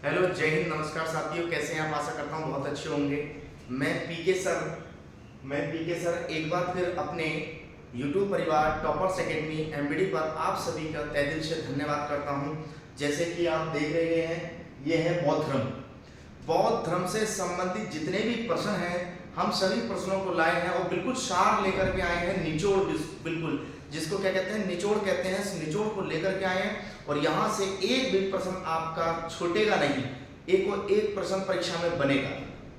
Hello, जय हिंद, नमस्कार साथियों, कैसे हैं आप? आशा करता हूँ बहुत अच्छे होंगे। मैं पीके सर मैं पीके सर एक बार फिर अपने YouTube परिवार टॉपर्स एकेडमी एमबीडी पर आप सभी का तहे दिल से धन्यवाद करता हूँ। जैसे कि आप देख रहे हैं, ये है बौद्ध धर्म से संबंधित जितने भी प्रश्न हैं, हम सभी प्रश्नों को लाए हैं और बिल्कुल सार लेकर के आए हैं, निचोड़, बिल्कुल जिसको क्या कहते हैं, निचोड़ कहते हैं। इस निचोड़ को लेकर के आए हैं और यहाँ से एक भी प्रश्न आपका छूटेगा नहीं, एक प्रश्न परीक्षा में बनेगा।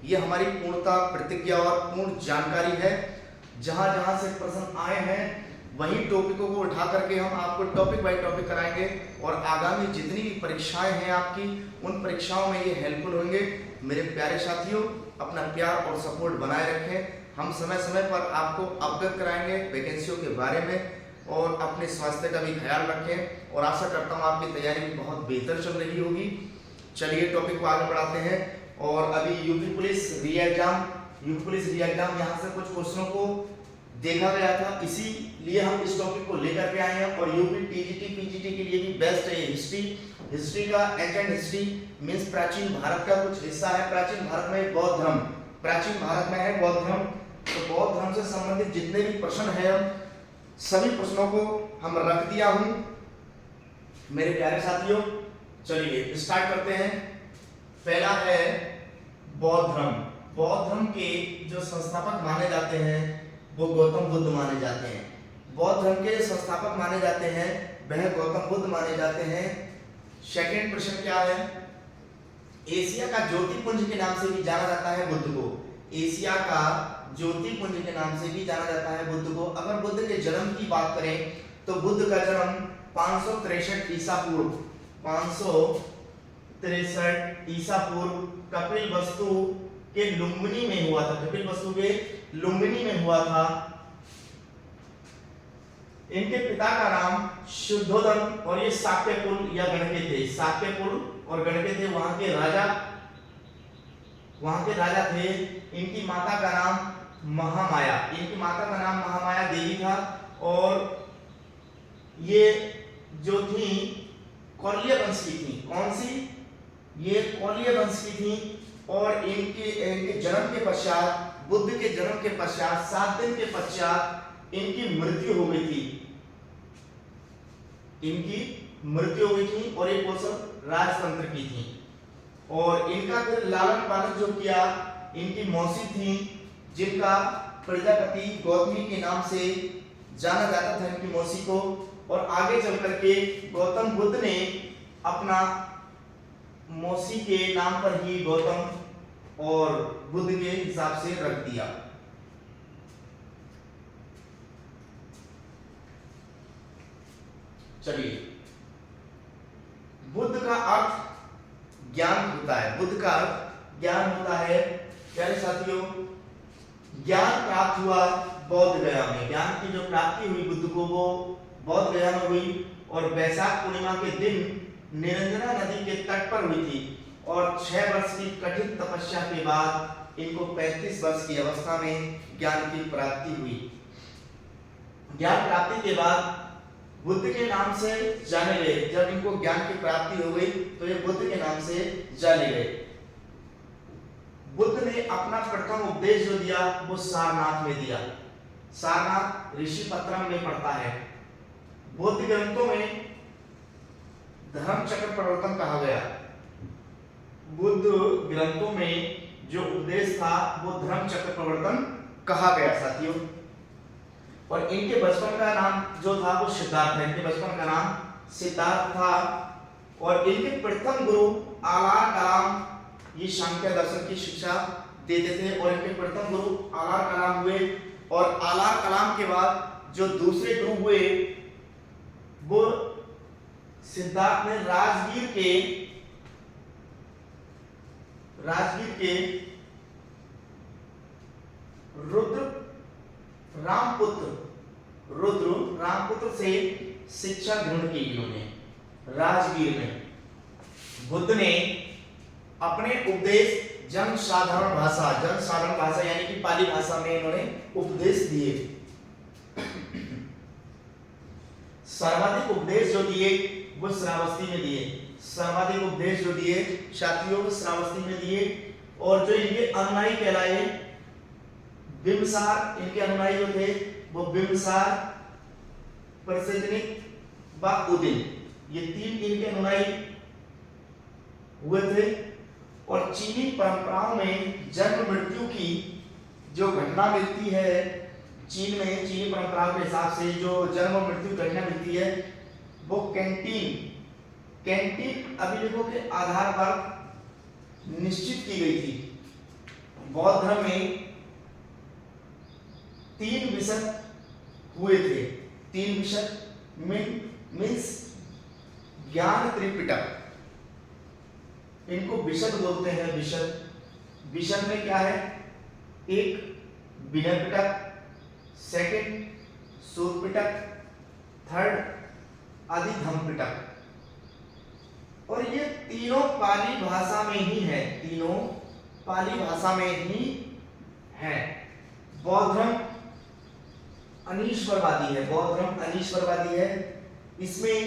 ये हमारी पूर्णता प्रतिज्ञा और पूर्ण जानकारी है। जहाँ जहाँ से प्रश्न आए हैं वही टॉपिकों को उठा करके हम आपको टॉपिक बाय टॉपिक कराएंगे और आगामी जितनी भी परीक्षाएं हैं आपकी, उन परीक्षाओं में ये हेल्पफुल होंगे। मेरे प्यारे साथियों, अपना प्यार और सपोर्ट बनाए रखें। हम समय समय पर आपको अवगत कराएंगे वैकेंसियों के बारे में और अपने स्वास्थ्य का भी ख्याल रखें और आशा करता हूँ आपकी तैयारी भी बहुत बेहतर चल रही होगी। चलिए टॉपिक को आगे बढ़ाते हैं। और अभी यूपी पुलिस री एग्जाम यहाँ से कुछ क्वेश्चनों को देखा गया था, इसीलिए हम इस टॉपिक को लेकर के आए हैं। और यूपी टीजीटी पीजीटी के लिए भी बेस्ट है। हिस्ट्री का एंशिएंट हिस्ट्री मींस प्राचीन भारत का कुछ हिस्सा है। प्राचीन भारत में बौद्ध धर्म, प्राचीन भारत में है बौद्ध धर्म। तो बौद्ध धर्म से संबंधित जितने भी प्रश्न हैं, सभी प्रश्नों को हम रख दिया हूं मेरे प्यारे साथियों। चलिए स्टार्ट करते हैं। पहला है बौद्ध धर्म। बौद्ध धर्म के जो संस्थापक माने जाते हैं वो गौतम बुद्ध माने जाते हैं। बौद्ध धर्म के संस्थापक माने जाते हैं वह गौतम बुद्ध माने जाते हैं। सेकंड प्रश्न क्या है? एशिया का ज्योतिपुंज के नाम से भी जाना जाता है बुद्ध को। एशिया का ज्योतिपुंज के नाम से भी जाना जाता है बुद्ध को। अगर बुद्ध के जन्म की बात करें तो बुद्ध का जन्म 563 ईसा पूर्व, 563 ईसा पूर्व कपिलवस्तु के लुम्बिनी में हुआ था। कपिलवस्तु के लुम्बिनी में हुआ था। इनके पिता का नाम शुद्धोधन और ये शाक्यकुल या गणके थे। शाक्यकुल और गणके थे, वहां के राजा थे। इनकी माता का नाम महामाया, देवी था। और ये जो थी कौल्य वंश की थी। कौन सी? ये कौल्य वंश की थी। और इनके जन्म के पश्चात, बुद्ध के जन्म के पश्चात 7 दिन के पश्चात इनकी मृत्यु हो गई थी। और ये कौशल राजतंत्र की थी। और इनका फिर लालन पालन जो किया इनकी मौसी थी, जिनका प्रजापति गौतमी के नाम से जाना जाता था इनकी मौसी को। और आगे चल करके गौतम बुद्ध ने अपना मौसी के नाम पर ही गौतम और बुद्ध के हिसाब से रख दिया। चलिए, बुद्ध का अर्थ ज्ञान होता है। बुद्ध का अर्थ ज्ञान होता है। प्यारे साथियों, ज्ञान प्राप्त हुआ बौद्ध गया में। ज्ञान की जो प्राप्ति हुई बुद्ध को वो बौद्ध गया में हुई। और वैशाख पूर्णिमा के दिन निरंजना नदी के तट पर हुई थी। और 6 वर्ष की कठिन तपस्या के बाद इनको 35 वर्ष की अवस्था में ज्ञान की प्राप्ति हुई। ज्ञान प्राप्ति के बाद बुद्ध के नाम से जाने गए। जब इनको ज्ञान की प्राप्ति हो गई तो ये बुद्ध के नाम से जाने गए। बुद्ध ने अपना प्रथम उपदेश जो दिया वो सारनाथ में दिया। सारनाथ ऋषिपत्रम में पड़ता है। बौद्ध ग्रंथों में धर्म चक्र प्रवर्तन कहा गया। बुद्ध ग्रंथों में जो उपदेश था वो धर्म चक्र प्रवर्तन कहा गया साथियों। और इनके बचपन का नाम जो था वो सिद्धार्थ है। इनके बचपन का नाम सिद्धार्थ था। और इनके प्रथम गुरु आलार कलाम ये सांख्य दर्शन की शिक्षा देते थे। और इनके प्रथम गुरु आलार कलाम हुए। और आलार कलाम के बाद जो दूसरे गुरु हुए वो सिद्धार्थ ने राजगीर के रुद्र रामपुत्र से शिक्षा ग्रहण की। इन्होंने राजगीर में बुद्ध ने अपने उपदेश जनसाधारण भाषा यानी कि पाली भाषा में इन्होंने उपदेश दिए। सर्वाधिक उपदेश जो दिए वो श्रावस्ती में दिए। सर्वाधिक उपदेश जो दिए साथियों श्रावस्ती में दिए। और जो इनके अनुयायी कहलाए बिंबिसार, इनके अनुयायी जो थे वो बिंबिसार, प्रसेनजित व उदयन, ये तीन इनके अनुयायी हुए थे। और चीनी परंपराओं में जन्म मृत्यु की जो घटना मिलती है, चीन में चीनी परंपराओं के हिसाब से जो जन्म और मृत्यु घटना मिलती है वो कैंटीन अभिलेखों के आधार पर निश्चित की गई थी। बौद्ध धर्म में 3 विशद हुए थे। 3 विशद मीन्स ज्ञान त्रिपिटक, इनको विशद बोलते हैं। विशद में क्या है? एक विनय पिटक, सेकंड सूर पिटक, थर्ड अधिधम पिटक। और ये तीनों पाली भाषा में ही है, तीनों पाली भाषा में ही है। बौद्ध धर्म अनीश्वरवादी है, बौद्ध धर्म अनीश्वरवादी है। इसमें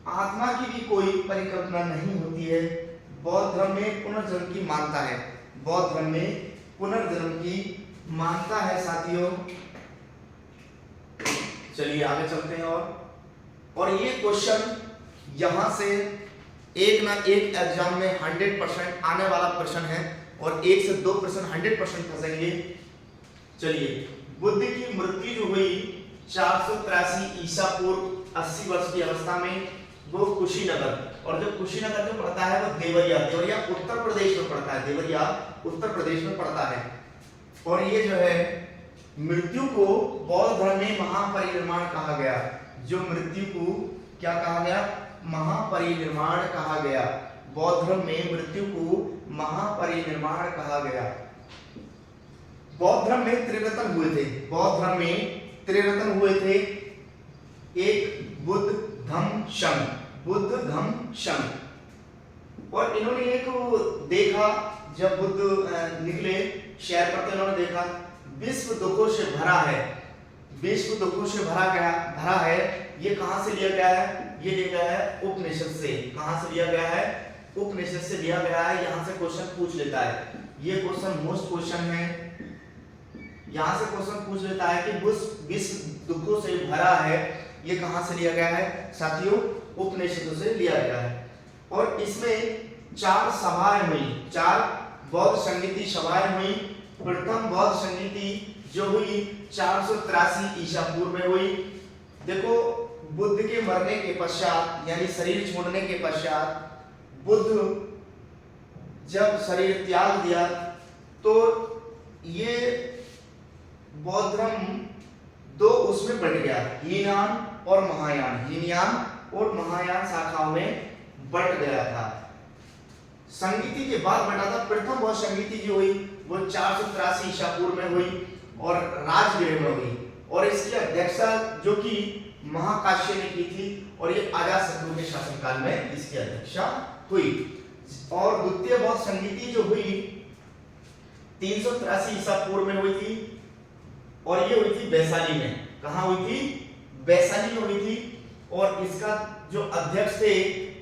आत्मा की भी कोई परिकल्पना नहीं होती है। बौद्ध धर्म में पुनर्जन्म की मानता है, बौद्ध धर्म में पुनर्जन्म की मानता है साथियों। चलिए आगे चलते हैं। और ये क्वेश्चन यहां से एक ना एक एग्जाम में 100% आने वाला प्रश्न है और 1 से 2 प्रश्न 100% फंसेंगे। चलिए, बुद्ध की मृत्यु जो हुई 483 ईसा पूर्व 80 वर्ष की अवस्था में, वो कुशीनगर, और जो कुशीनगर जो पड़ता है वो देवरिया उत्तर प्रदेश में पड़ता है, देवरिया उत्तर प्रदेश में पड़ता है। और ये जो है मृत्यु को बौद्ध धर्म में महापरिनिर्वाण कहा गया। जो मृत्यु को क्या कहा गया? महापरिनिर्वाण कहा गया। बौद्ध धर्म में मृत्यु को महापरिनिर्वाण कहा गया। बौद्ध धर्म में त्रिरत्न हुए थे, बौद्ध धर्म में त्रिरत्न हुए थे। एक बुद्ध धम्म संघ, बुद्ध धम्म संघ। और इन्होंने एक देखा, जब बुद्ध निकले शहर पर, तो इन्होंने देखा विश्व दुखों से भरा है, विश्व दुखों से भरा है। ये कहां से लिया गया है? ये लिया गया है उपनिषद से। कहां से लिया गया है? उपनिषद से लिया गया है। यहां से क्वेश्चन पूछ लेता है, ये क्वेश्चन मोस्ट क्वेश्चन है। यहां से क्वेश्चन पूछ लेता है कि विश्व दुखों से भरा है, ये कहां से लिया गया है साथियों? उपनिषदों से लिया गया है। और इसमें 4 सभाएं हुई, 4 बौद्ध संगीति सभाएं हुई। प्रथम बौद्ध संगीति जो हुई 483 ईसा पूर्व में हुई। देखो, बुद्ध के मरने के पश्चात, यानी शरीर छोड़ने के पश्चात, बुद्ध जब शरीर त्याग दिया तो ये बौद्ध धर्म 2 उसमें बढ़ गया, हीनयान और महायान, हीनयान और महायान शाखाओं में बंट गया था। संगीति के बाद बटा था। प्रथम बौद्ध संगीति जो हुई वो 483 ईसा पूर्व में हुई और राजगृह में हुई। और इसकी अध्यक्षता जो कि महाकाश्य ने की थी, और ये अजातशत्रु के शासनकाल में इसकी अध्यक्षता हुई। और द्वितीय बौद्ध संगीति जो हुई 383 ईसा पूर्व में हुई थी, और ये हुई थी वैशाली में। कहां हुई थी? वैशाली में हुई थी। और इसका जो अध्यक्ष थे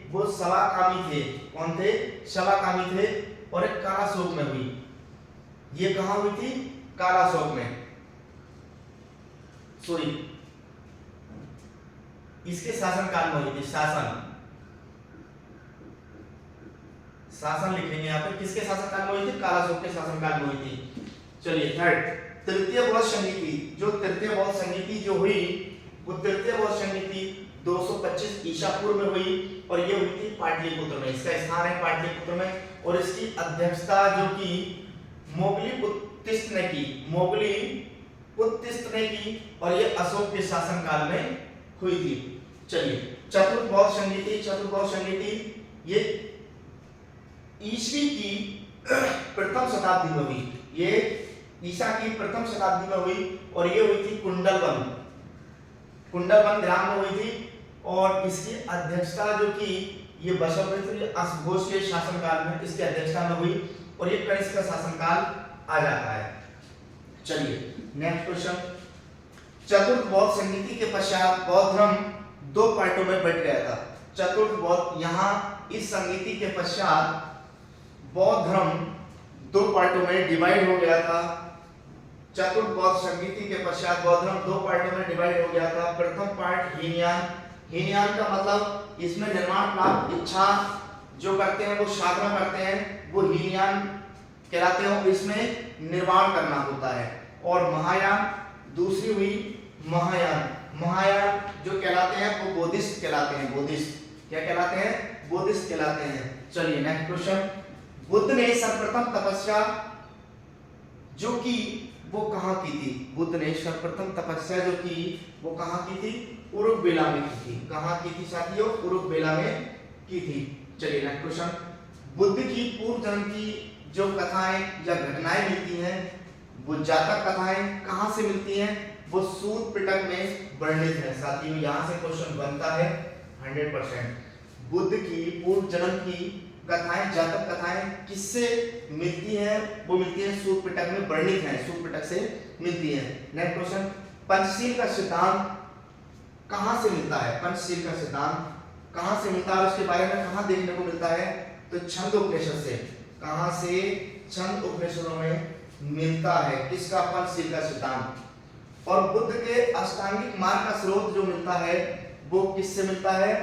वो सवाकामी थे। कौन थे? सवाकामी थे। और एक कालाशोक में हुई। ये कहां हुई थी? कालाशोक में, सॉरी, इसके शासनकाल में हुई थी। शासन लिखेंगे यहाँ पे, किसके शासनकाल में हुई थी? कालाशोक के शासनकाल में हुई थी। चलिए, थर्ड तृतीय बौद्ध संगीति, जो तृतीय बौद्ध संगीति जो हुई वो तृतीय बौद्ध संगीति 225 ईसा पूर्व में हुई, और ये हुई थी पाटलिपुत्र में। इसका स्थान है पाटलिपुत्र में। और इसकी अध्यक्षता जो की मोगली ने की, मोगली ने की, और ये अशोक के शासनकाल में हुई थी। चलिए, चतुर्थ बौद्ध संगीति, चतुर्थ बौद्ध संगीति ये ईसवी की प्रथम शताब्दी में हुई। ये ईसा की प्रथम शताब्दी में हुई, और ये हुई थी कुंडलवन ग्राम में हुई थी। और इसकी अध्यक्षता जो की ये बसवमित्र अशोक के शासनकाल में इसकी अध्यक्षता में हुई, और ये कनिष्क का शासनकाल आ जाता है। चलिए, नेक्स्ट क्वेश्चन। चतुर्थ बौद्ध संगीति के पश्चात बौद्ध धर्म 2 पार्टों में बंट गया था। चतुर्थ बौद्ध, यहाँ इस संगीति के पश्चात बौद्ध धर्म दो पार्टों में डिवाइड हो गया था। चतुर्थ बौद्ध संगीति के पश्चात बौद्ध धर्म दो पार्टों में डिवाइड हो गया था। प्रथम पार्ट हीनयान, हीनयान का मतलब इसमें निर्माण प्राप्त इच्छा जो करते हैं वो साधना करते हैं, वो हीनयान कहलाते हैं और इसमें निर्माण करना होता है। और महायान दूसरी हुई महायान, महायान जो कहलाते हैं वो बोधिस्ट कहलाते हैं। बोधिस्ट क्या कहलाते हैं? बोधिस्ट कहलाते हैं। चलिए नेक्स्ट क्वेश्चन, बुद्ध ने सर्वप्रथम तपस्या जो की वो कहाँ की थी? बुद्ध ने सर्वप्रथम तपस्या जो की वो कहाँ की थी? उरुकबेला में की थी। कहाँ की थी साथियों? उरुकबेला में की थी। चलिए नेक्स्ट क्वेश्चन, बुद्ध की पूर्व जन्म की जो कथाएं या घटनाएं मिलती हैं, वो जातक कथाएं कहाँ से मिलती हैं? वो सूत पिटक में वर्णित है। साथियों यहाँ से क्वेश्चन बनता है 100%। बुद्ध की पूर्व जन्म की कथाएं, जातक कथाएं किससे मिलती हैं? वो मिलती हैं सूत पिटक में वर्णित है, सूत पिटक से मिलती है। नेक्स्ट क्वेश्चन, पंचशील का सिद्धांत कहाँ से मिलता है? पंचशील का सिद्धांत कहाँ से मिलता है? उसके बारे में कहाँ देखने को मिलता है? तो छंद उपनिषद से। कहाँ से? छंद उपनिषदों में मिलता है। किसका? पंचशील का सिद्धांत। और बुद्ध के अष्टांगिक मार्ग का स्रोत जो मिलता है वो किससे मिलता है?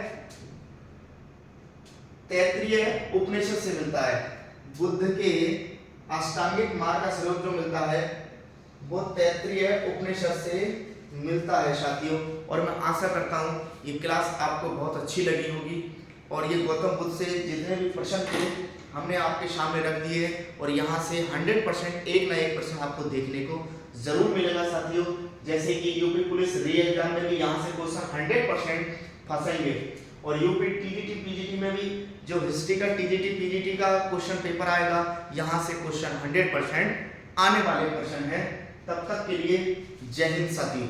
तैत्तिरीय उपनिषद से मिलता है। बुद्ध के अष्टांगिक मार्ग का स्रोत जो मिलता है वो तैत्तिरीय उपनिषद से मिलता है साथियों। और मैं आशा करता हूँ ये क्लास आपको बहुत अच्छी लगी होगी और ये गौतम बुद्ध से जितने भी प्रश्न थे हमने आपके सामने रख दिए और यहाँ से 100% एक ना एक प्रश्न आपको देखने को जरूर मिलेगा साथियों। जैसे कि यूपी पुलिस री एग्जाम में भी यहाँ से क्वेश्चन 100% फंसेंगे और यूपी टीजीटी पीजीटी में भी जो हिस्ट्री का टीजीटी पीजीटी का क्वेश्चन पेपर आएगा यहाँ से क्वेश्चन 100% आने वाले प्रश्न है। तब तक के लिए जय हिंद साथियों।